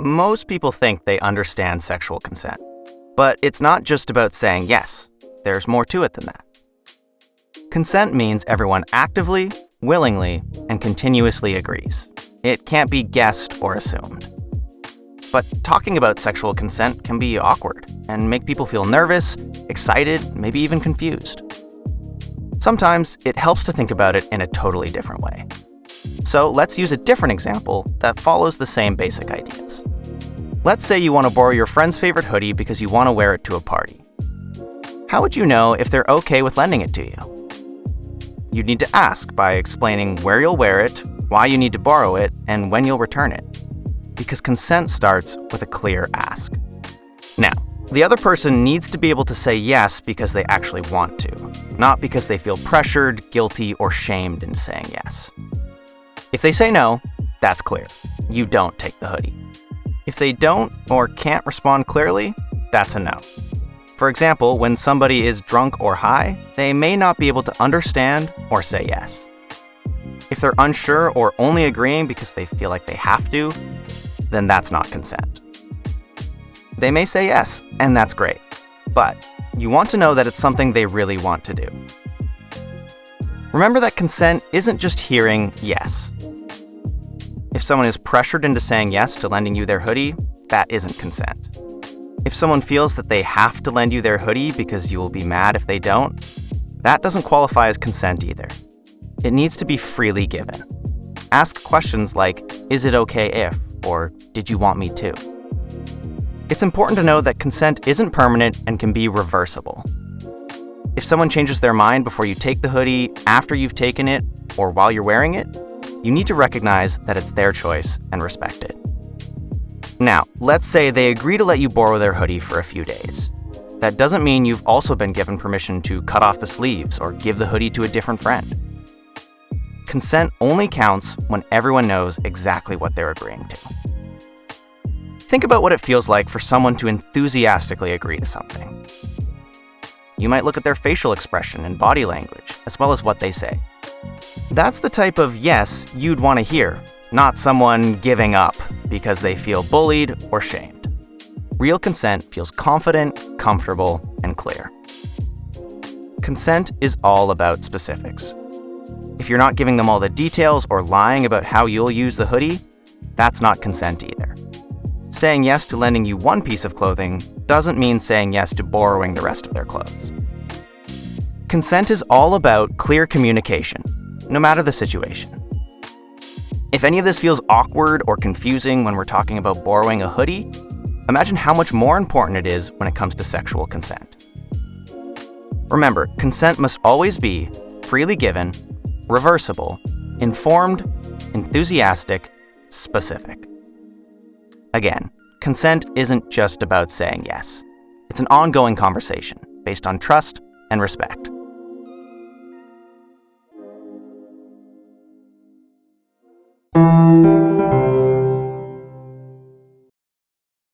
Most people think they understand sexual consent. But it's not just about saying yes. There's more to it than that. Consent means everyone actively, willingly, and continuously agrees. It can't be guessed or assumed. But talking about sexual consent can be awkward and make people feel nervous, excited, maybe even confused. Sometimes it helps to think about it in a totally different way. So let's use a different example that follows the same basic ideas. Let's say you want to borrow your friend's favorite hoodie because you want to wear it to a party. How would you know if they're okay with lending it to you? You'd need to ask by explaining where you'll wear it, why you need to borrow it, and when you'll return it. Because consent starts with a clear ask. Now, the other person needs to be able to say yes because they actually want to, not because they feel pressured, guilty, or shamed into saying yes. If they say no, that's clear. You don't take the hoodie. If they don't or can't respond clearly, that's a no. For example, when somebody is drunk or high, they may not be able to understand or say yes. If they're unsure or only agreeing because they feel like they have to, then that's not consent. They may say yes, and that's great, but you want to know that it's something they really want to do. Remember that consent isn't just hearing yes. If someone is pressured into saying yes to lending you their hoodie, that isn't consent. If someone feels that they have to lend you their hoodie because you will be mad if they don't, that doesn't qualify as consent either. It needs to be freely given. Ask questions like, is it okay if, or did you want me to? It's important to know that consent isn't permanent and can be reversible. If someone changes their mind before you take the hoodie, after you've taken it, or while you're wearing it, you need to recognize that it's their choice and respect it. Now, let's say they agree to let you borrow their hoodie for a few days. That doesn't mean you've also been given permission to cut off the sleeves or give the hoodie to a different friend. Consent only counts when everyone knows exactly what they're agreeing to. Think about what it feels like for someone to enthusiastically agree to something. You might look at their facial expression and body language, as well as what they say. That's the type of yes you'd want to hear, not someone giving up because they feel bullied or shamed. Real consent feels confident, comfortable, and clear. Consent is all about specifics. If you're not giving them all the details or lying about how you'll use the hoodie, that's not consent either. Saying yes to lending you one piece of clothing doesn't mean saying yes to borrowing the rest of their clothes. Consent is all about clear communication, no matter the situation. If any of this feels awkward or confusing when we're talking about borrowing a hoodie, imagine how much more important it is when it comes to sexual consent. Remember, consent must always be freely given, reversible, informed, enthusiastic, specific. Again, consent isn't just about saying yes. It's an ongoing conversation based on trust and respect.